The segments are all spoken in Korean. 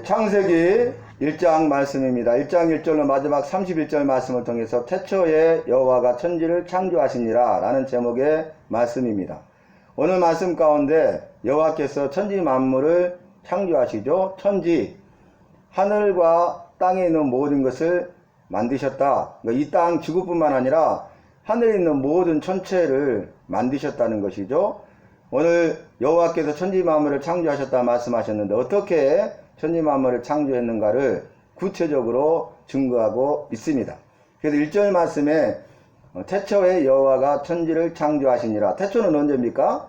창세기 1장 말씀입니다. 1장 1절로 마지막 31절 말씀을 통해서 태초에 여호와가 천지를 창조하시니라 라는 제목의 말씀입니다. 오늘 말씀 가운데 여호와께서 천지 만물을 창조하시죠. 천지, 하늘과 땅에 있는 모든 것을 만드셨다. 이 땅 지구뿐만 아니라 하늘에 있는 모든 천체를 만드셨다는 것이죠. 오늘 여호와께서 천지 만물을 창조하셨다 말씀하셨는데 어떻게 천지 만물을 창조했는가를 구체적으로 증거하고 있습니다. 그래서 1절 말씀에 태초에 여호와가 천지를 창조하시니라. 태초는 언제입니까?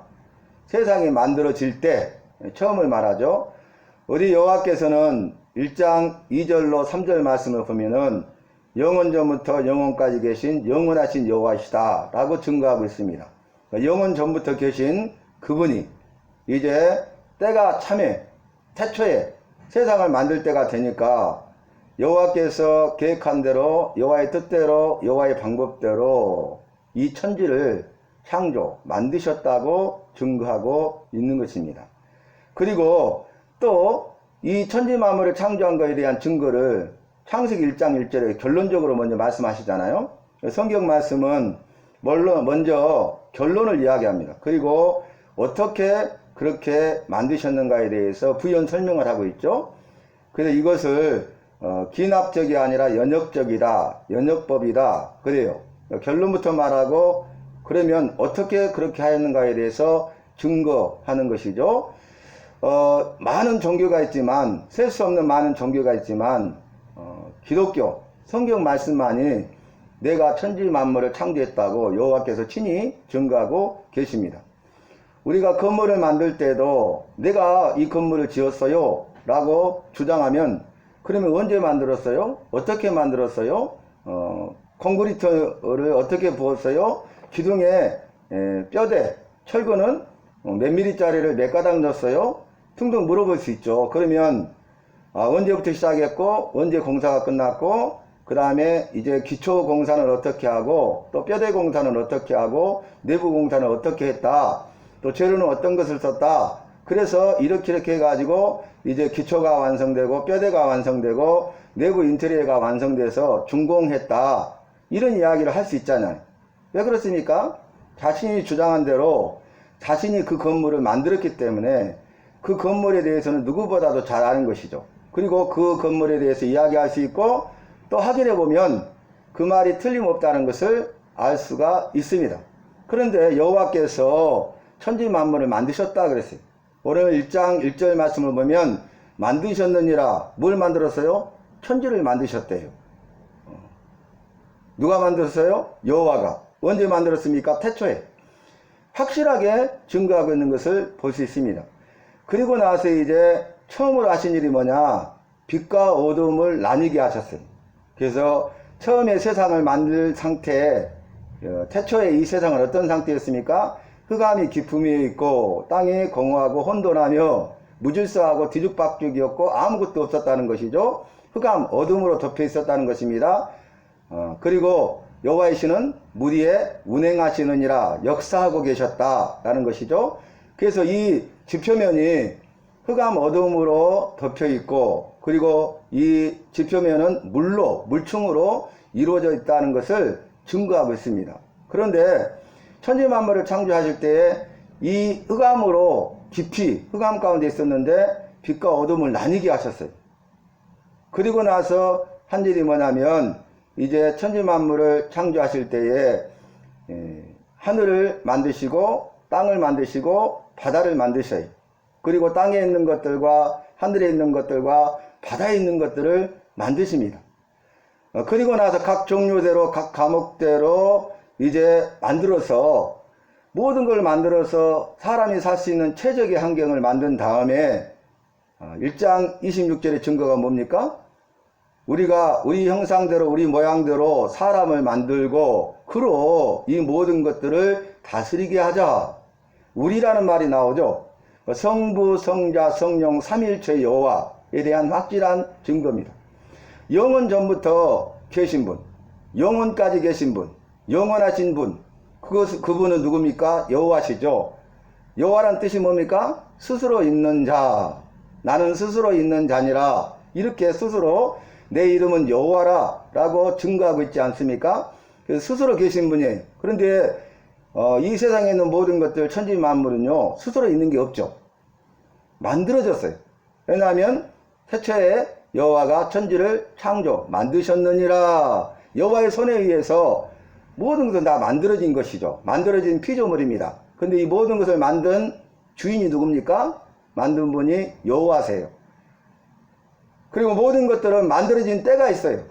세상이 만들어질 때 처음을 말하죠. 우리 여호와께서는 1장 2절로 3절 말씀을 보면은 영원 전부터 영원까지 계신 영원하신 여호와시다 라고 증거하고 있습니다. 영원 전부터 계신 그분이 이제 때가 참에 태초에 세상을 만들 때가 되니까 여호와께서 계획한 대로 여호와의 뜻대로 여호와의 방법대로 이 천지를 창조 만드셨다고 증거하고 있는 것입니다. 그리고 또 이 천지 만물을 창조한 것에 대한 증거를 창세기 1장 1절에 결론적으로 먼저 말씀하시잖아요. 성경 말씀은 먼저 결론을 이야기합니다. 그리고 어떻게 그렇게 만드셨는가에 대해서 부연 설명을 하고 있죠. 그래서 이것을 기납적이 아니라 연역적이다, 연역법이다 그래요. 결론부터 말하고 그러면 어떻게 그렇게 하였는가에 대해서 증거하는 것이죠. 많은 종교가 있지만 셀 수 없는 많은 종교가 있지만 기독교 성경 말씀만이 내가 천지 만물을 창조했다고 여호와께서 친히 증거하고 계십니다. 우리가 건물을 만들 때도 내가 이 건물을 지었어요 라고 주장하면 그러면 언제 만들었어요? 어떻게 만들었어요? 콘크리트를 어떻게 부었어요? 기둥에 뼈대, 철근은 몇 미리짜리를 몇 가닥 넣었어요? 등등 물어볼 수 있죠. 그러면 언제부터 시작했고 언제 공사가 끝났고 그 다음에 이제 기초 공사는 어떻게 하고 또 뼈대 공사는 어떻게 하고 내부 공사는 어떻게 했다. 또 재료는 어떤 것을 썼다. 그래서 이렇게 해가지고 이제 기초가 완성되고 뼈대가 완성되고 내부 인테리어가 완성돼서 준공했다. 이런 이야기를 할 수 있잖아요. 왜 그렇습니까? 자신이 주장한 대로 자신이 그 건물을 만들었기 때문에 그 건물에 대해서는 누구보다도 잘 아는 것이죠. 그리고 그 건물에 대해서 이야기할 수 있고 또 확인해 보면 그 말이 틀림없다는 것을 알 수가 있습니다. 그런데 여호와께서 천지 만물을 만드셨다 그랬어요. 오늘 1장 1절 말씀을 보면 만드셨느니라. 뭘 만들었어요? 천지를 만드셨대요. 누가 만들었어요? 여호와가. 언제 만들었습니까? 태초에. 확실하게 증거하고 있는 것을 볼 수 있습니다. 그리고 나서 이제 처음으로 하신 일이 뭐냐? 빛과 어둠을 나뉘게 하셨어요. 그래서 처음에 세상을 만들 상태, 태초에 이 세상은 어떤 상태였습니까? 흑암이 깊음이 있고 땅이 공허하고 혼돈하며 무질서하고 뒤죽박죽이었고 아무것도 없었다는 것이죠. 흑암, 어둠으로 덮여 있었다는 것입니다. 그리고 여호와의 신은 물 위에 운행하시느니라 역사하고 계셨다라는 것이죠. 그래서 이 지표면이 흑암 어둠으로 덮여 있고 그리고 이 지표면은 물층으로 이루어져 있다는 것을 증거하고 있습니다. 그런데 천지 만물을 창조하실 때에 이 흑암으로 깊이 흑암 가운데 있었는데 빛과 어둠을 나뉘게 하셨어요. 그리고 나서 한 일이 뭐냐면 이제 천지 만물을 창조하실 때에 하늘을 만드시고 땅을 만드시고 바다를 만드셔요. 그리고 땅에 있는 것들과 하늘에 있는 것들과 바다에 있는 것들을 만드십니다. 그리고 나서 각 종류대로 각 과목대로 이제 만들어서 모든 걸 만들어서 사람이 살 수 있는 최적의 환경을 만든 다음에 1장 26절의 증거가 뭡니까? 우리가 우리 형상대로 우리 모양대로 사람을 만들고 그로 이 모든 것들을 다스리게 하자. 우리라는 말이 나오죠. 성부, 성자, 성령, 삼일체 여호와에 대한 확실한 증거입니다. 영원 전부터 계신 분, 영원까지 계신 분, 영원하신 분, 그분은 누굽니까? 여호와시죠. 여호와란 뜻이 뭡니까? 스스로 있는 자. 나는 스스로 있는 자니라. 이렇게 스스로 내 이름은 여호와라 라고 증거하고 있지 않습니까? 그래서 스스로 계신 분이에요. 그런데 이 세상에 있는 모든 것들 천지 만물은요 스스로 있는 게 없죠. 만들어졌어요. 왜냐하면 태초에 여호와가 천지를 창조 만드셨느니라. 여호와의 손에 의해서 모든 것은 다 만들어진 것이죠. 만들어진 피조물입니다. 근데 이 모든 것을 만든 주인이 누굽니까? 만든 분이 여호와세요. 그리고 모든 것들은 만들어진 때가 있어요.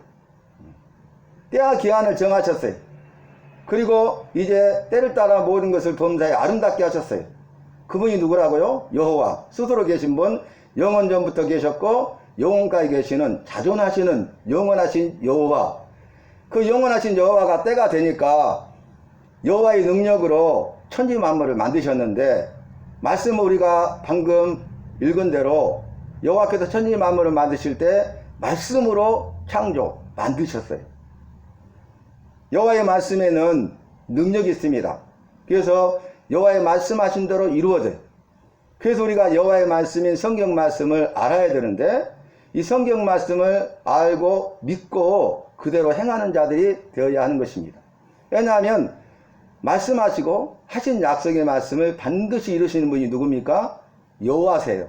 때와 기한을 정하셨어요. 그리고 이제 때를 따라 모든 것을 범사에 아름답게 하셨어요. 그분이 누구라고요? 여호와. 스스로 계신 분, 영원 전부터 계셨고 영원까지 계시는 자존하시는 영원하신 여호와. 그 영원하신 여호와가 때가 되니까 여호와의 능력으로 천지 만물을 만드셨는데, 말씀을 우리가 방금 읽은 대로 여호와께서 천지 만물을 만드실 때 말씀으로 창조 만드셨어요. 여호와의 말씀에는 능력이 있습니다. 그래서 여호와의 말씀하신 대로 이루어져요. 그래서 우리가 여호와의 말씀인 성경 말씀을 알아야 되는데, 이 성경 말씀을 알고 믿고 그대로 행하는 자들이 되어야 하는 것입니다. 왜냐하면 말씀하시고 하신 약속의 말씀을 반드시 이루시는 분이 누굽니까? 여호와세요.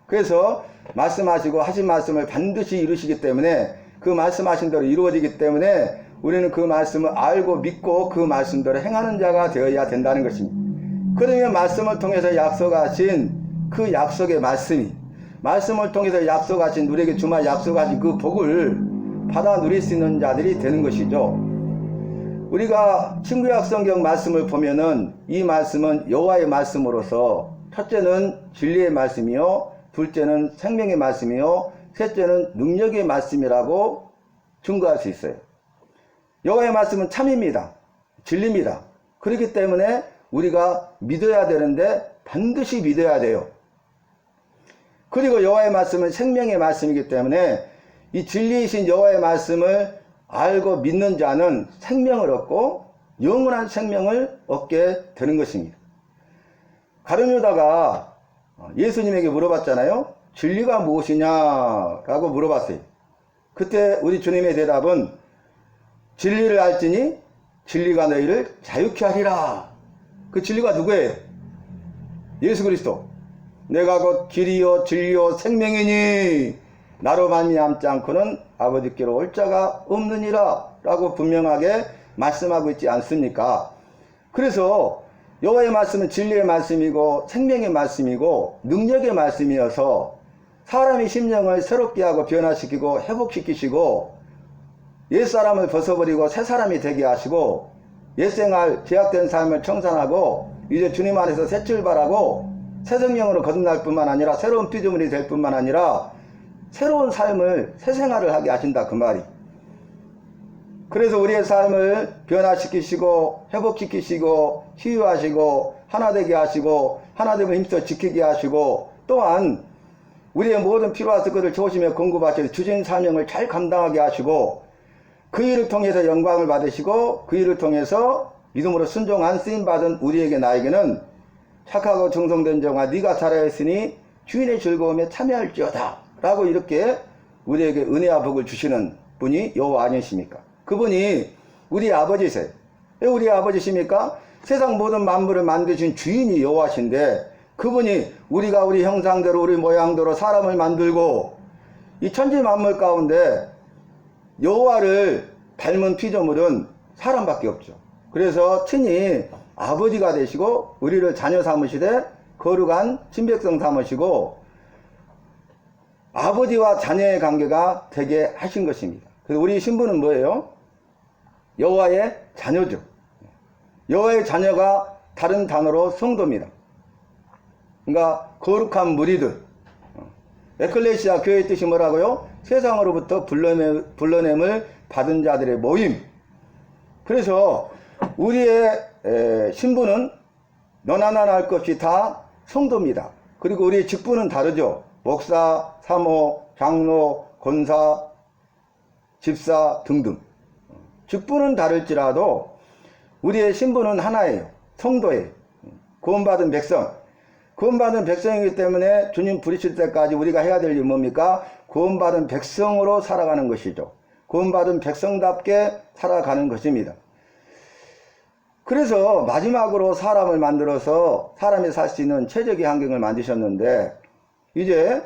그래서 말씀하시고 하신 말씀을 반드시 이루시기 때문에, 그 말씀하신 대로 이루어지기 때문에 우리는 그 말씀을 알고 믿고 그 말씀대로 행하는 자가 되어야 된다는 것입니다. 그러면 말씀을 통해서 약속하신 그 약속의 말씀을 통해서 약속하신, 우리에게 주말 약속하신 그 복을 받아 누릴 수 있는 자들이 되는 것이죠. 우리가 신구약 성경 말씀을 보면은 이 말씀은 여호와의 말씀으로서, 첫째는 진리의 말씀이요, 둘째는 생명의 말씀이요, 셋째는 능력의 말씀이라고 증거할 수 있어요. 여호와의 말씀은 참입니다. 진리입니다. 그렇기 때문에 우리가 믿어야 되는데 반드시 믿어야 돼요. 그리고 여호와의 말씀은 생명의 말씀이기 때문에 이 진리이신 여호와의 말씀을 알고 믿는 자는 생명을 얻고 영원한 생명을 얻게 되는 것입니다. 가룟 유다가 예수님에게 물어봤잖아요. 진리가 무엇이냐라고 물어봤어요. 그때 우리 주님의 대답은 진리를 알지니 진리가 너희를 자유케 하리라. 그 진리가 누구예요? 예수 그리스도. 내가 곧 길이요 진리요 생명이니 나로 말미암지 않고는 아버지께로 올 자가 없느니라 라고 분명하게 말씀하고 있지 않습니까? 그래서 여호와의 말씀은 진리의 말씀이고 생명의 말씀이고 능력의 말씀이어서 사람의 심령을 새롭게 하고 변화시키고 회복시키시고 옛사람을 벗어버리고 새사람이 되게 하시고 옛생활 죄악된 삶을 청산하고 이제 주님 안에서 새 출발하고 새 생명으로 거듭날 뿐만 아니라 새로운 피조물이 될 뿐만 아니라 새로운 삶을 새 생활을 하게 하신다, 그 말이. 그래서 우리의 삶을 변화시키시고 회복시키시고 치유하시고 하나 되게 하시고 하나됨을 힘써 지키게 하시고, 또한 우리의 모든 필요와 것을 좋으시며 공급하셔서 주신 사명을 잘 감당하게 하시고, 그 일을 통해서 영광을 받으시고 그 일을 통해서 믿음으로 순종한 쓰임받은 우리에게, 나에게는 착하고 정성된 종아 네가 잘하였으니 주인의 즐거움에 참여할지어다 라고 이렇게 우리에게 은혜와 복을 주시는 분이 여호와 아니십니까? 그분이 우리 아버지세요. 왜 우리 아버지십니까? 세상 모든 만물을 만드신 주인이 여호와신데, 그분이 우리가 우리 형상대로 우리 모양대로 사람을 만들고 이 천지 만물 가운데 여호와를 닮은 피조물은 사람밖에 없죠. 그래서 친히 아버지가 되시고 우리를 자녀 삼으시되 거룩한 친백성 삼으시고 아버지와 자녀의 관계가 되게 하신 것입니다. 그래서 우리 신분은 뭐예요? 여호와의 자녀죠. 여호와의 자녀가 다른 단어로 성도입니다. 그러니까 거룩한 무리들. 에클레시아 교회의 뜻이 뭐라고요? 세상으로부터 불러냄을 받은 자들의 모임. 그래서 우리의 신분은 너나 나나 할 것 없이 다 성도입니다. 그리고 우리의 직분은 다르죠. 목사, 사모, 장로, 권사, 집사 등등. 직분은 다를지라도 우리의 신분은 하나예요. 성도예요. 구원받은 백성. 구원받은 백성이기 때문에 주님 부르실 때까지 우리가 해야 될 일이 뭡니까? 구원받은 백성으로 살아가는 것이죠. 구원받은 백성답게 살아가는 것입니다. 그래서 마지막으로 사람을 만들어서 사람이 살 수 있는 최적의 환경을 만드셨는데, 이제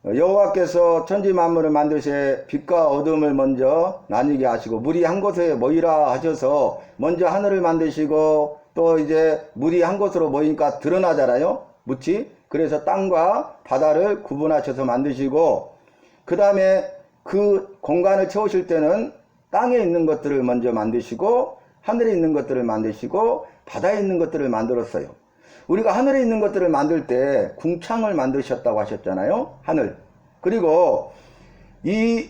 여호와께서 천지 만물을 만드시에 빛과 어둠을 먼저 나뉘게 하시고 물이 한 곳에 모이라 하셔서 먼저 하늘을 만드시고, 또 이제 물이 한 곳으로 모이니까 드러나잖아요, 묻이. 그래서 땅과 바다를 구분하셔서 만드시고, 그 다음에 그 공간을 채우실 때는 땅에 있는 것들을 먼저 만드시고 하늘에 있는 것들을 만드시고 바다에 있는 것들을 만들었어요. 우리가 하늘에 있는 것들을 만들 때 궁창을 만드셨다고 하셨잖아요, 하늘. 그리고 이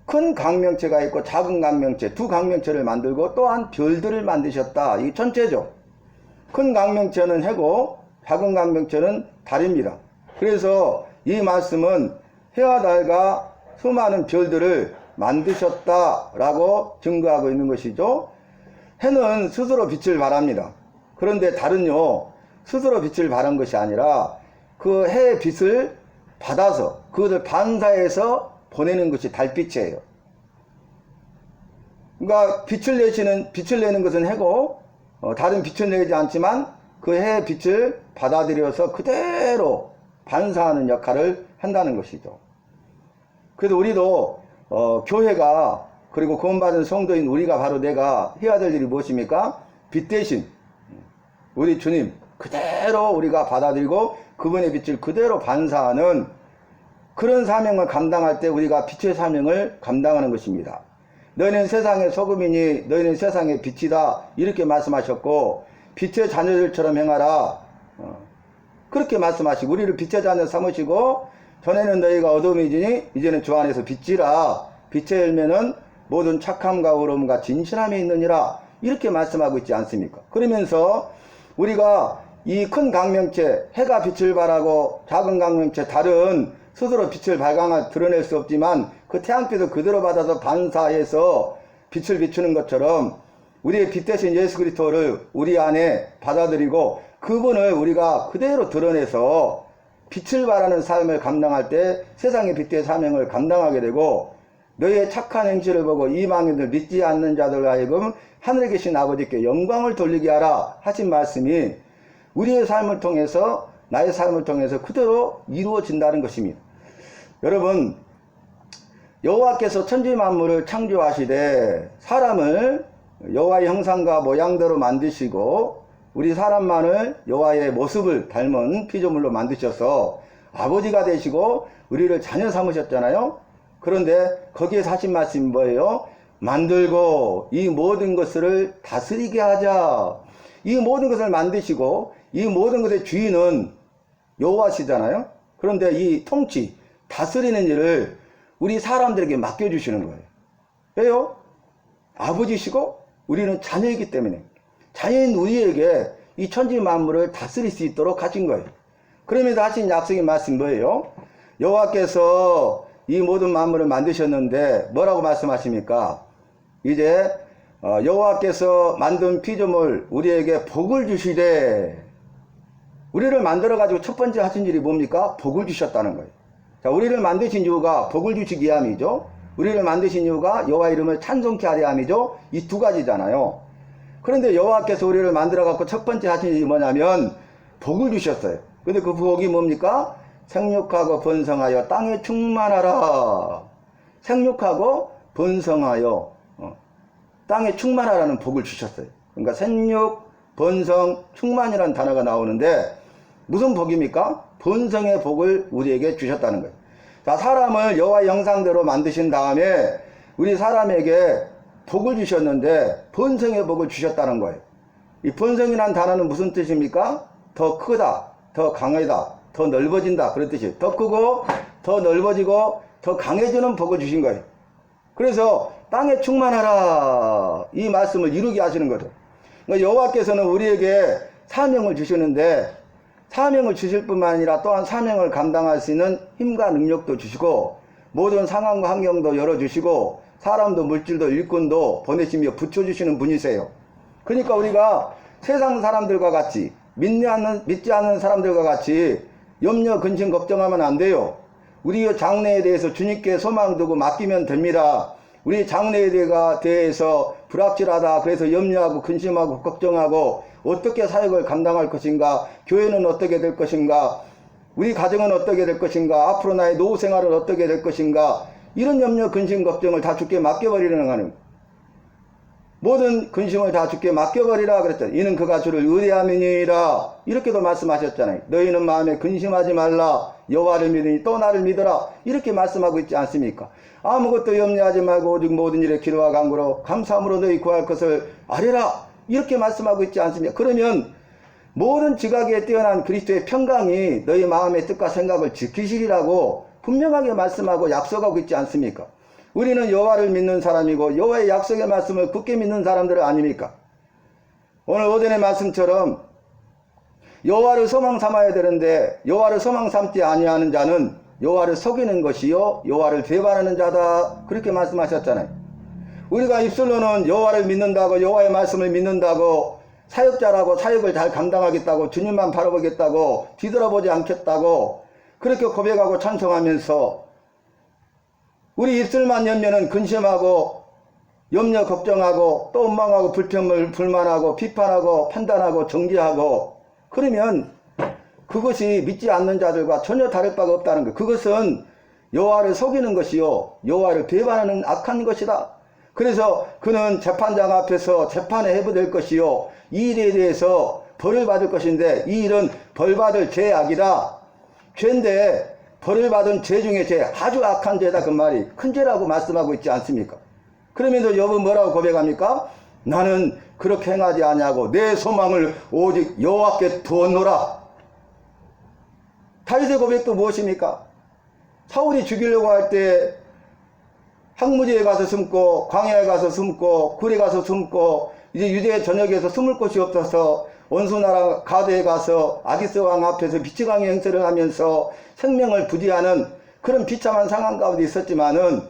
큰 강명체가 있고 작은 강명체, 두 강명체를 만들고 또한 별들을 만드셨다. 이 전체죠. 큰 강명체는 해고 작은 강명체는 달입니다. 그래서 이 말씀은 해와 달과 수많은 별들을 만드셨다라고 증거하고 있는 것이죠. 해는 스스로 빛을 발합니다. 그런데 달은요, 스스로 빛을 발한 것이 아니라 그 해의 빛을 받아서 그것을 반사해서 보내는 것이 달빛이에요. 그러니까 빛을 내는 것은 해고, 달은 빛을 내지 않지만 그 해의 빛을 받아들여서 그대로 반사하는 역할을 한다는 것이죠. 그래서 우리도 교회가, 그리고 구원받은 성도인 우리가 바로 내가 해야 될 일이 무엇입니까? 빛 대신 우리 주님 그대로 우리가 받아들이고 그분의 빛을 그대로 반사하는 그런 사명을 감당할 때 우리가 빛의 사명을 감당하는 것입니다. 너희는 세상의 소금이니 너희는 세상의 빛이다, 이렇게 말씀하셨고, 빛의 자녀들처럼 행하라, 그렇게 말씀하시고 우리를 빛의 자녀 삼으시고, 전에는 너희가 어둠이지니 이제는 주 안에서 빛이라, 빛의 열매는 모든 착함과 의로움과 진실함이 있느니라, 이렇게 말씀하고 있지 않습니까? 그러면서 우리가 이 큰 강명체 해가 빛을 발하고 작은 강명체 달은 스스로 빛을 드러낼 수 없지만 그 태양빛을 그대로 받아서 반사해서 빛을 비추는 것처럼 우리의 빛 대신 예수 그리스도를 우리 안에 받아들이고 그분을 우리가 그대로 드러내서 빛을 발하는 삶을 감당할 때 세상의 빛의 사명을 감당하게 되고, 너희의 착한 행실을 보고 이방인들 믿지 않는 자들 하여금 하늘에 계신 아버지께 영광을 돌리게 하라 하신 말씀이 우리의 삶을 통해서, 나의 삶을 통해서 그대로 이루어진다는 것입니다. 여러분, 여호와께서 천지 만물을 창조하시되 사람을 여호와의 형상과 모양대로 만드시고 우리 사람만을 여호와의 모습을 닮은 피조물로 만드셔서 아버지가 되시고 우리를 자녀 삼으셨잖아요. 그런데 거기에 하신 말씀이 뭐예요? 만들고 이 모든 것을 다스리게 하자. 이 모든 것을 만드시고 이 모든 것의 주인은 여호와시잖아요. 그런데 이 통치, 다스리는 일을 우리 사람들에게 맡겨주시는 거예요. 왜요? 아버지시고 우리는 자녀이기 때문에 자녀인 우리에게 이 천지 만물을 다스릴 수 있도록 하신 거예요. 그러면서 하신 약속의 말씀이 뭐예요? 여호와께서 이 모든 만물을 만드셨는데 뭐라고 말씀하십니까? 이제 여호와께서 만든 피조물 우리에게 복을 주시되, 우리를 만들어 가지고 첫 번째 하신 일이 뭡니까? 복을 주셨다는 거예요. 자, 우리를 만드신 이유가 복을 주시기 위함이죠. 우리를 만드신 이유가 여호와 이름을 찬송케 하려 함이죠. 이 두 가지잖아요. 그런데 여호와께서 우리를 만들어 갖고 첫 번째 하신 일이 뭐냐면 복을 주셨어요. 근데 그 복이 뭡니까? 생육하고 번성하여 땅에 충만하라. 생육하고 번성하여 땅에 충만하라는 복을 주셨어요. 그러니까 생육, 번성, 충만이라는 단어가 나오는데 무슨 복입니까? 번성의 복을 우리에게 주셨다는 거예요. 자, 사람을 여호와의 형상대로 만드신 다음에 우리 사람에게 복을 주셨는데 번성의 복을 주셨다는 거예요. 이 번성이라는 단어는 무슨 뜻입니까? 더 크다, 더 강하다, 더 넓어진다, 그런 뜻이에요. 더 크고 더 넓어지고 더 강해지는 복을 주신 거예요. 그래서 땅에 충만하라, 이 말씀을 이루게 하시는 거죠. 그러니까 여호와께서는 우리에게 사명을 주시는데 사명을 주실 뿐만 아니라 또한 사명을 감당할 수 있는 힘과 능력도 주시고 모든 상황과 환경도 열어주시고 사람도 물질도 일꾼도 보내시며 붙여주시는 분이세요. 그러니까 우리가 세상 사람들과 같이 믿지 않는 사람들과 같이 염려, 근심, 걱정하면 안 돼요. 우리 장래에 대해서 주님께 소망 두고 맡기면 됩니다. 우리 장래에 대해서 불확실하다, 그래서 염려하고 근심하고 걱정하고 어떻게 사역을 감당할 것인가, 교회는 어떻게 될 것인가, 우리 가정은 어떻게 될 것인가, 앞으로 나의 노후 생활은 어떻게 될 것인가, 이런 염려, 근심, 걱정을 다 주께 맡겨버리는 거는, 모든 근심을 다 주께 맡겨버리라 그랬잖아요. 이는 그가 주를 의뢰함이니라, 이렇게도 말씀하셨잖아요. 너희는 마음에 근심하지 말라, 여호와를 믿으니 또 나를 믿어라, 이렇게 말씀하고 있지 않습니까? 아무것도 염려하지 말고 오직 모든 일에 기도와 간구로 감사함으로 너희 구할 것을 아뢰라, 이렇게 말씀하고 있지 않습니까? 그러면 모든 지각에 뛰어난 그리스도의 평강이 너희 마음의 뜻과 생각을 지키시리라고 분명하게 말씀하고 약속하고 있지 않습니까? 우리는 여호와를 믿는 사람이고 여호와의 약속의 말씀을 굳게 믿는 사람들 아닙니까? 오늘 오전의 말씀처럼 여호와를 소망 삼아야 되는데 여호와를 소망 삼지 아니하는 자는 여호와를 속이는 것이요 여호와를 배반하는 자다, 그렇게 말씀하셨잖아요. 우리가 입술로는 여호와를 믿는다고, 여호와의 말씀을 믿는다고, 사역자라고, 사역을 잘 감당하겠다고, 주님만 바라보겠다고, 뒤돌아보지 않겠다고 그렇게 고백하고 찬송하면서 우리 입술만 열면은 근심하고 염려 걱정하고 또 원망하고 불만하고 비판하고 판단하고 정죄하고, 그러면 그것이 믿지 않는 자들과 전혀 다를 바가 없다는 것. 그것은 여호와를 속이는 것이요 여호와를 배반하는 악한 것이다. 그래서 그는 재판장 앞에서 재판에 해부될 것이요 이 일에 대해서 벌을 받을 것인데, 이 일은 벌받을 죄악이다. 죄인데 벌을 받은 죄 중에 죄, 아주 악한 죄다, 그 말이 큰 죄라고 말씀하고 있지 않습니까? 그러면서 여보 뭐라고 고백합니까? 나는 그렇게 행하지 아니하고 내 소망을 오직 여호와께 두었노라. 다윗의 고백도 무엇입니까? 사울이 죽이려고 할 때 항무지에 가서 숨고 광야에 가서 숨고 굴에 가서 숨고 이제 유대 전역에서 숨을 곳이 없어서 원수나라 가드에 가서 아기스 왕 앞에서 비치광의 행세를 하면서 생명을 부지하는 그런 비참한 상황 가운데 있었지만은,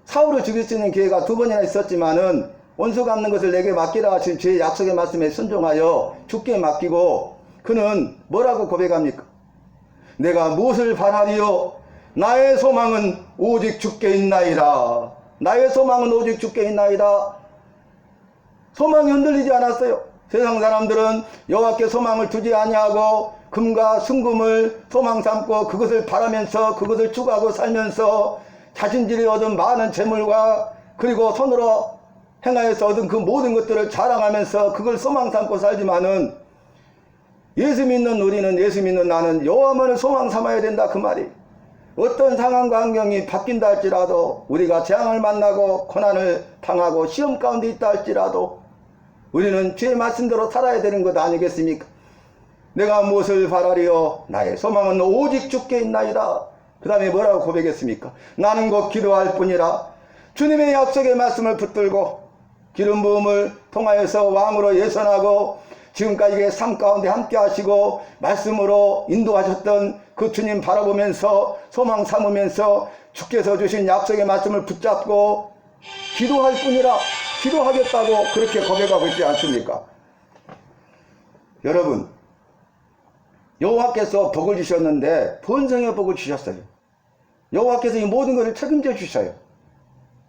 사울을 죽일 수 있는 기회가 2번이나 있었지만은 원수 갚는 것을 내게 맡기라 하신 주의 약속의 말씀에 순종하여 주께 맡기고, 그는 뭐라고 고백합니까? 내가 무엇을 바라리요? 나의 소망은 오직 주께 있나이다. 나의 소망은 오직 주께 있나이다. 소망이 흔들리지 않았어요. 세상 사람들은 여호와께 소망을 두지 아니하고 금과 순금을 소망 삼고 그것을 바라면서 그것을 추구하고 살면서 자신들이 얻은 많은 재물과 그리고 손으로 행하여서 얻은 그 모든 것들을 자랑하면서 그걸 소망 삼고 살지만은, 예수 믿는 우리는, 예수 믿는 나는 여호와만을 소망 삼아야 된다, 그 말이. 어떤 상황과 환경이 바뀐다 할지라도, 우리가 재앙을 만나고 고난을 당하고 시험 가운데 있다 할지라도 우리는 주의 말씀대로 살아야 되는 것 아니겠습니까? 내가 무엇을 바라리요? 나의 소망은 오직 주께 있나이다. 그 다음에 뭐라고 고백했습니까? 나는 곧 기도할 뿐이라. 주님의 약속의 말씀을 붙들고 기름 부음을 통하여서 왕으로 예선하고 지금까지의 삶 가운데 함께 하시고 말씀으로 인도하셨던 그 주님 바라보면서 소망 삼으면서 주께서 주신 약속의 말씀을 붙잡고 기도할 뿐이라, 기도하겠다고 그렇게 고백하고 있지 않습니까? 여러분, 여호와께서 복을 주셨는데 번성의 복을 주셨어요. 여호와께서 이 모든 것을 책임져 주셔요.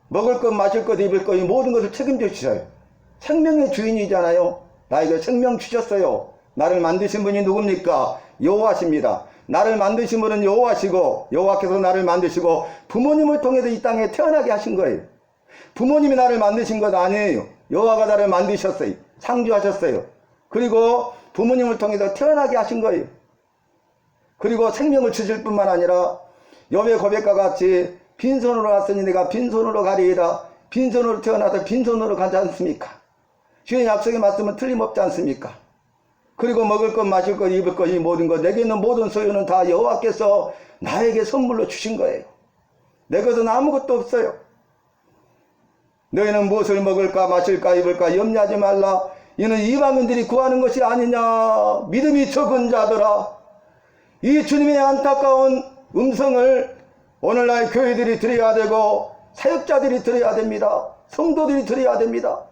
먹을 것, 마실 것, 입을 것, 이 모든 것을 책임져 주셔요. 생명의 주인이잖아요. 나에게 생명 주셨어요. 나를 만드신 분이 누굽니까? 여호와십니다. 나를 만드신 분은 여호와시고, 여호와께서 나를 만드시고 부모님을 통해서 이 땅에 태어나게 하신 거예요. 부모님이 나를 만드신 것 아니에요. 여호와가 나를 만드셨어요. 창조하셨어요. 그리고 부모님을 통해서 태어나게 하신 거예요. 그리고 생명을 주실 뿐만 아니라 욥의 고백과 같이 빈손으로 왔으니 내가 빈손으로 가리이다. 빈손으로 태어나서 빈손으로 가지 않습니까? 주의 약속의 말씀은 틀림없지 않습니까? 그리고 먹을 것, 마실 것, 입을 것, 이 모든 것, 내게 있는 모든 소유는 다 여호와께서 나에게 선물로 주신 거예요. 내 것은 아무것도 없어요. 너희는 무엇을 먹을까, 마실까, 입을까 염려하지 말라. 이는 이방인들이 구하는 것이 아니냐. 믿음이 적은 자들아, 이 주님의 안타까운 음성을 오늘날 교회들이 들어야 되고 사역자들이 들어야 됩니다. 성도들이 들어야 됩니다.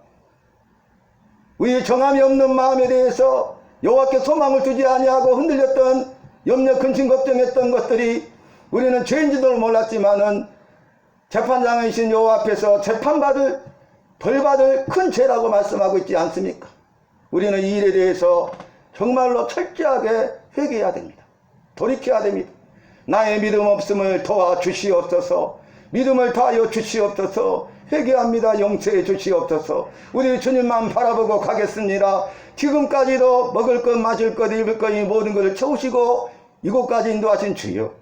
우리 정함이 없는 마음에 대해서 여호와께 소망을 두지 아니하고 흔들렸던 염려 근심 걱정했던 것들이 우리는 죄인지도 몰랐지만은 재판장이신 여호와 앞에서 재판받을 벌받을 큰 죄라고 말씀하고 있지 않습니까? 우리는 이 일에 대해서 정말로 철저하게 회개해야 됩니다. 돌이켜야 됩니다. 나의 믿음 없음을 도와주시옵소서. 믿음을 더하여 주시옵소서. 회개합니다. 용서해 주시옵소서. 우리 주님만 바라보고 가겠습니다. 지금까지도 먹을 것 마실 것 입을 것 이 모든 것을 채우시고 이곳까지 인도하신 주여,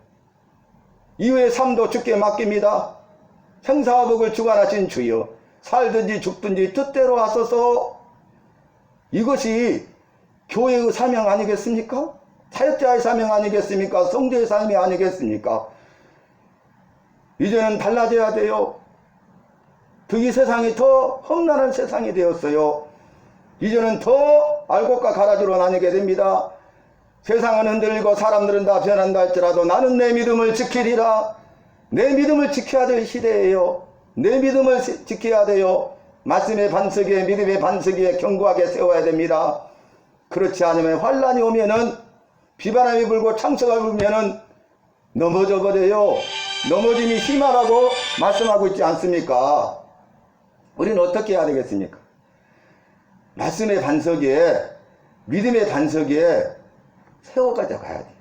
이후의 삶도 주께 맡깁니다. 생사와 복을 주관하신 주여, 살든지 죽든지 뜻대로 하소서. 이것이 교회의 사명 아니겠습니까? 사역자의 사명 아니겠습니까? 성도의 사명 아니겠습니까? 이제는 달라져야 돼요. 이 세상이 더 험난한 세상이 되었어요. 이제는 더 알곡과 가라지로 나뉘게 됩니다. 세상은 흔들리고 사람들은 다 변한다 할지라도 나는 내 믿음을 지키리라. 내 믿음을 지켜야 될 시대예요. 내 믿음을 지켜야 돼요. 말씀의 반석 위에 믿음의 반석 위에 견고하게 세워야 됩니다. 그렇지 않으면 환란이 오면은, 비바람이 불고 창수가 불면은 넘어져 버려요. 넘어짐이 심하라고 말씀하고 있지 않습니까? 우리는 어떻게 해야 되겠습니까? 말씀의 반석 위에 믿음의 반석 위에 세워가져 가야 돼요.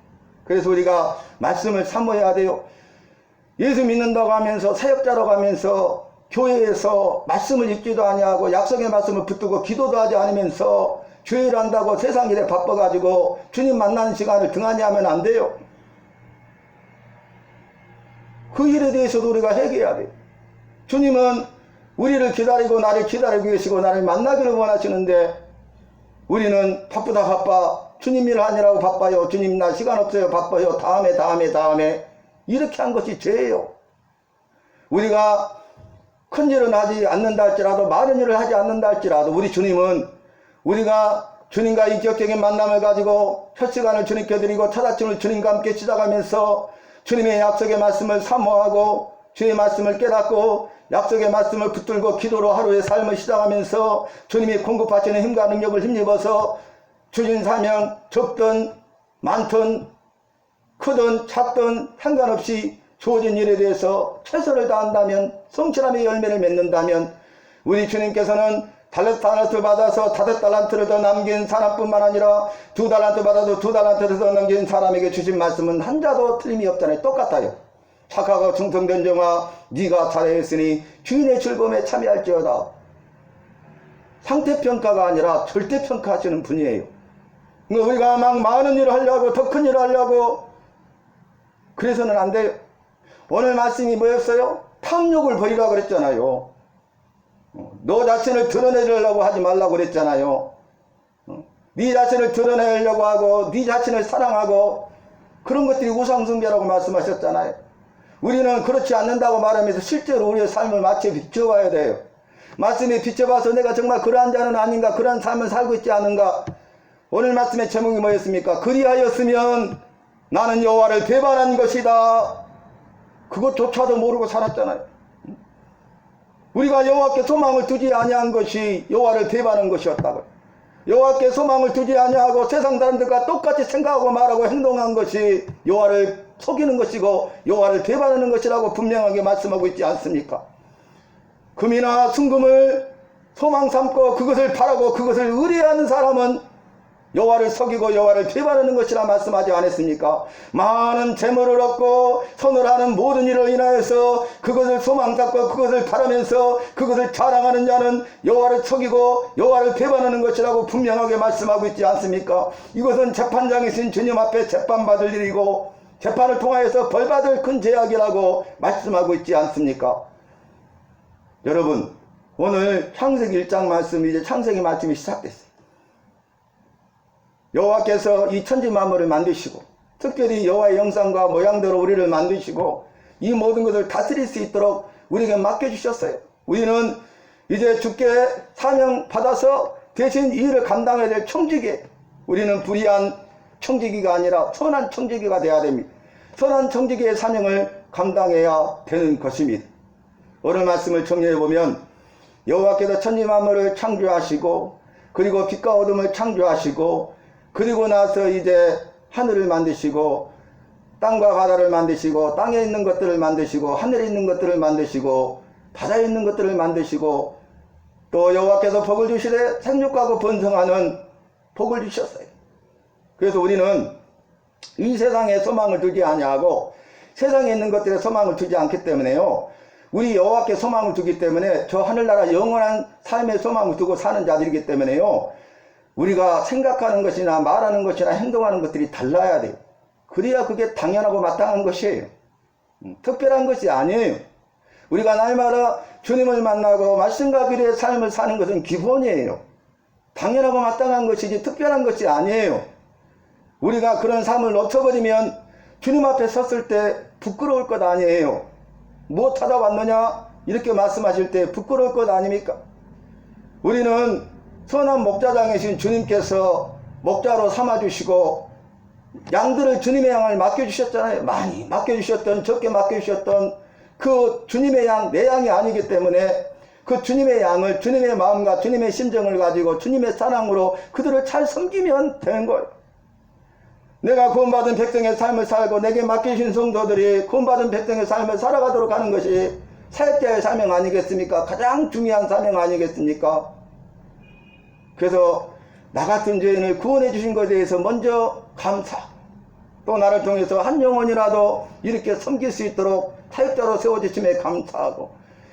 그래서 우리가 말씀을 사모해야 돼요. 예수 믿는다고 하면서 사역자라고 하면서 교회에서 말씀을 읽지도 아니하고 약속의 말씀을 붙들고 기도도 하지 않으면서 주일 한다고 세상 일에 바빠가지고 주님 만나는 시간을 등한히 하면 안 돼요. 그 일에 대해서도 우리가 회개해야 돼요. 주님은 우리를 기다리고 나를 기다리고 계시고 나를 만나기를 원하시는데 우리는 바쁘다 바빠, 주님 일 하느라고 바빠요, 주님 나 시간 없어요, 바빠요, 다음에 이렇게 한 것이 죄예요. 우리가 큰 일은 하지 않는다 할지라도, 많은 일을 하지 않는다 할지라도 우리 주님은 우리가 주님과 인격적인 만남을 가지고 첫 시간을 주님께 드리고 첫 아침을 주님과 함께 시작하면서 주님의 약속의 말씀을 사모하고 주의 말씀을 깨닫고 약속의 말씀을 붙들고 기도로 하루의 삶을 시작하면서 주님이 공급하시는 힘과 능력을 힘입어서 주신 사명, 적든 많든 크든 작든 상관없이 주어진 일에 대해서 최선을 다한다면, 성실함의 열매를 맺는다면 우리 주님께서는 달란트 받아서 5달란트를 더 남긴 사람뿐만 아니라 2달란트 받아도 2달란트를 더 남긴 사람에게 주신 말씀은 한 자도 틀림이 없잖아요. 똑같아요. 착하고 충성된 종아, 네가 잘했으니 주인의 즐거움에 참여할지어다. 상태평가가 아니라 절대평가하시는 분이에요. 그러니까 우리가 막 많은 일을 하려고, 더 큰 일을 하려고 그래서는 안 돼요. 오늘 말씀이 뭐였어요? 탐욕을 버리라고 그랬잖아요. 너 자신을 드러내려고 하지 말라고 그랬잖아요. 네 자신을 드러내려고 하고 네 자신을 사랑하고 그런 것들이 우상숭배라고 말씀하셨잖아요. 우리는 그렇지 않는다고 말하면서 실제로 우리의 삶을 마치 비춰봐야 돼요. 말씀에 비춰봐서 내가 정말 그러한 자는 아닌가, 그러한 삶을 살고 있지 않은가. 오늘 말씀의 제목이 뭐였습니까? 그리하였으면 나는 여호와를 배반한 것이다. 그것조차도 모르고 살았잖아요. 우리가 여호와께 소망을 두지 아니한 것이 여호와를 배반한 것이었다고요. 여호와께 소망을 두지 아니하고 세상 사람들과 똑같이 생각하고 말하고 행동한 것이 여호와를 속이는 것이고 여호와를 배반하는 것이라고 분명하게 말씀하고 있지 않습니까? 금이나 순금을 소망 삼고 그것을 바라고 그것을 의뢰하는 사람은 여호와를 속이고 여호와를 배반하는 것이라 말씀하지 않았습니까? 많은 재물을 얻고 손을 하는 모든 일을 인하여서 그것을 소망 삼고 그것을 바라면서 그것을 자랑하는 자는 여호와를 속이고 여호와를 배반하는 것이라고 분명하게 말씀하고 있지 않습니까? 이것은 재판장이신 주님 앞에 재판받을 일이고 재판을 통하여서 벌받을 큰 죄악이라고 말씀하고 있지 않습니까? 여러분, 오늘 창세기 1장 말씀이 이제 창세기 말씀이 시작됐어요. 여호와께서 이 천지 만물을 만드시고 특별히 여호와의 형상과 모양대로 우리를 만드시고 이 모든 것을 다스릴 수 있도록 우리에게 맡겨주셨어요. 우리는 이제 주께 사명 받아서 대신 이 일을 감당해야 될 청지기, 우리는 불의한 청지기가 아니라 선한 청지기가 되어야 됩니다. 선한 청지기의 사명을 감당해야 되는 것입니다. 오늘 말씀을 정리해보면 여호와께서 천지 만물을 창조하시고 그리고 빛과 어둠을 창조하시고 그리고 나서 이제 하늘을 만드시고 땅과 바다를 만드시고 땅에 있는 것들을 만드시고 하늘에 있는 것들을 만드시고 바다에 있는 것들을 만드시고 또 여호와께서 복을 주시되 생육하고 번성하는 복을 주셨어요. 그래서 우리는 이 세상에 소망을 두지 아니하고 세상에 있는 것들에 소망을 두지 않기 때문에요. 우리 여호와께 소망을 두기 때문에 저 하늘나라 영원한 삶의 소망을 두고 사는 자들이기 때문에요. 우리가 생각하는 것이나 말하는 것이나 행동하는 것들이 달라야 돼요. 그래야 그게 당연하고 마땅한 것이에요. 특별한 것이 아니에요. 우리가 날마다 주님을 만나고 말씀과 기도의 삶을 사는 것은 기본이에요. 당연하고 마땅한 것이지 특별한 것이 아니에요. 우리가 그런 삶을 놓쳐버리면 주님 앞에 섰을 때 부끄러울 것 아니에요. 뭐 찾아왔느냐 이렇게 말씀하실 때 부끄러울 것 아닙니까? 우리는 선한 목자장이신 주님께서 목자로 삼아주시고 양들을 주님의 양을 맡겨주셨잖아요. 많이 맡겨주셨던 적게 맡겨주셨던 그 주님의 양, 내 양이 아니기 때문에 그 주님의 양을 주님의 마음과 주님의 심정을 가지고 주님의 사랑으로 그들을 잘 섬기면 되는 거예요. 내가 구원받은 백성의 삶을 살고 내게 맡기신 성도들이 구원받은 백성의 삶을 살아가도록 하는 것이 사역자의 사명 아니겠습니까? 가장 중요한 사명 아니겠습니까? 그래서 나 같은 죄인을 구원해 주신 것에 대해서 먼저 감사, 또 나를 통해서 한 영혼이라도 이렇게 섬길 수 있도록 사역자로 세워주심에 감사하고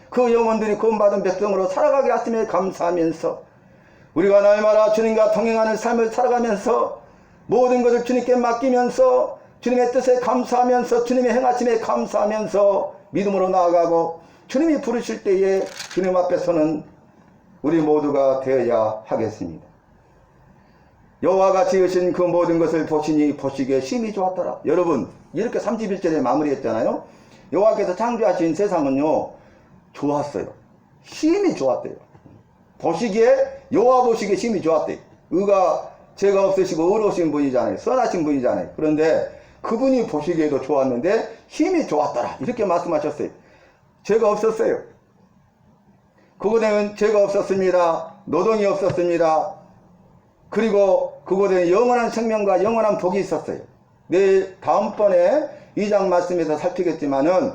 그 영혼들이 구원받은 백성으로 살아가게 하심에 감사하면서 우리가 날마다 주님과 동행하는 삶을 살아가면서 모든 것을 주님께 맡기면서 주님의 뜻에 감사하면서 주님의 행하심에 감사하면서 믿음으로 나아가고 주님이 부르실 때에 주님 앞에서는 우리 모두가 되어야 하겠습니다. 여호와가 지으신 그 모든 것을 보시니 보시기에 심히 좋았더라. 여러분 이렇게 31절에 마무리했잖아요. 여호와께서 창조하신 세상은요 좋았어요. 심히 좋았대요. 보시기에 여호와 보시기에 심히 좋았대요. 의가 죄가 없으시고 의로우신 분이잖아요. 선하신 분이잖아요. 그런데 그분이 보시기에도 좋았는데 힘이 좋았더라 이렇게 말씀하셨어요. 죄가 없었어요. 그곳에는 죄가 없었습니다. 노동이 없었습니다. 그리고 그곳에는 영원한 생명과 영원한 복이 있었어요. 내일 다음번에 2장 말씀에서 살피겠지만은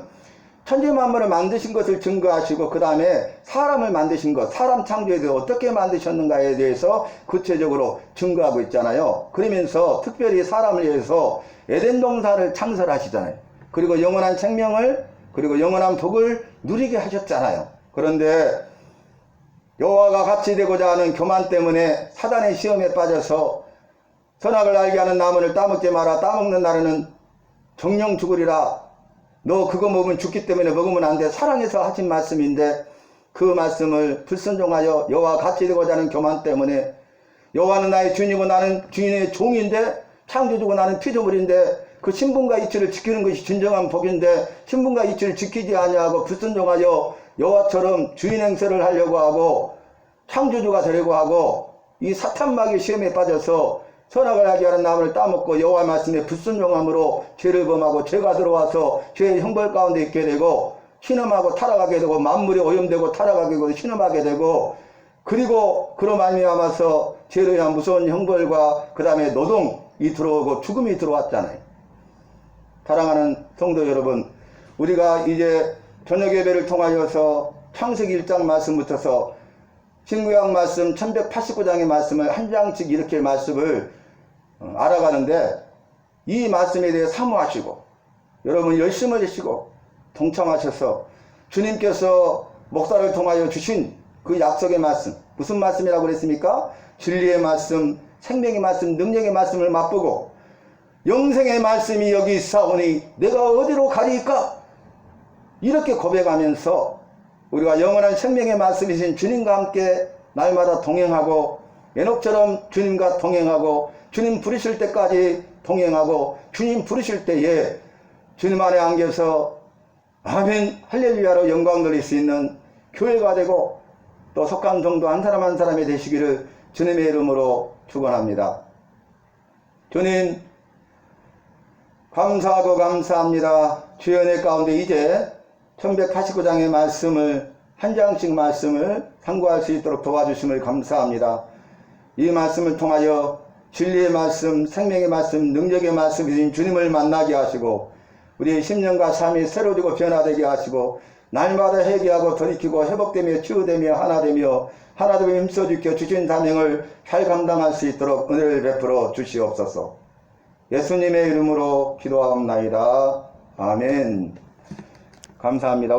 천지 만물을 만드신 것을 증거하시고 그 다음에 사람을 만드신 것, 사람 창조에 대해서 어떻게 만드셨는가에 대해서 구체적으로 증거하고 있잖아요. 그러면서 특별히 사람을 위해서 에덴 동산을 창설하시잖아요. 그리고 영원한 생명을 그리고 영원한 복을 누리게 하셨잖아요. 그런데 여호와가 같이 되고자 하는 교만 때문에 사단의 시험에 빠져서 선악을 알게 하는 나무를 따먹지 마라. 따먹는 날에는 정령 죽으리라. 너 그거 먹으면 죽기 때문에 먹으면 안 돼. 사랑해서 하신 말씀인데 그 말씀을 불순종하여 여호와 같이 되고자 하는 교만 때문에 여호와는 나의 주인이고 나는 주인의 종인데 창조주고 나는 피조물인데 그 신분과 이치를 지키는 것이 진정한 복인데 신분과 이치를 지키지 아니하고 불순종하여 여호와처럼 주인 행세를 하려고 하고 창조주가 되려고 하고 이 사탄마귀 시험에 빠져서 선악을 하게 하는 나무를 따먹고 여호와 말씀에 불순종함으로 죄를 범하고 죄가 들어와서 죄의 형벌 가운데 있게 되고 신음하고 타락하게 되고 만물이 오염되고 타락하게 되고 신음하게 되고 그리고 그로 말미암아서 죄로 인한 무서운 형벌과 그 다음에 노동이 들어오고 죽음이 들어왔잖아요. 사랑하는 성도 여러분, 우리가 이제 저녁 예배를 통하여서 창세기 1장 말씀부터서 신구약 말씀 1189장의 말씀을 한 장씩 이렇게 말씀을 알아가는데 이 말씀에 대해 사모하시고 여러분 열심을 내시고 동참하셔서 주님께서 목사를 통하여 주신 그 약속의 말씀, 무슨 말씀이라고 그랬습니까? 진리의 말씀, 생명의 말씀, 능력의 말씀을 맛보고 영생의 말씀이 여기 있사오니 내가 어디로 가리까? 이렇게 고백하면서 우리가 영원한 생명의 말씀이신 주님과 함께 날마다 동행하고 에녹처럼 주님과 동행하고 주님 부르실 때까지 동행하고 주님 부르실 때에 주님 안에 안겨서 아멘 할렐루야로 영광 돌릴 수 있는 교회가 되고 또 속한 성도 한 사람 한 사람이 되시기를 주님의 이름으로 축원합니다. 주님 감사하고 감사합니다. 주의 은혜 가운데 이제 1189장의 말씀을 한 장씩 말씀을 상고할 수 있도록 도와주심을 감사합니다. 이 말씀을 통하여 진리의 말씀, 생명의 말씀, 능력의 말씀이신 주님을 만나게 하시고 우리의 심령과 삶이 새로지고 변화되게 하시고 날마다 회개하고 돌이키고 회복되며 치유되며 하나되며 힘써주켜 주신 사명을 잘 감당할 수 있도록 은혜를 베풀어 주시옵소서. 예수님의 이름으로 기도하옵나이다. 아멘. 감사합니다.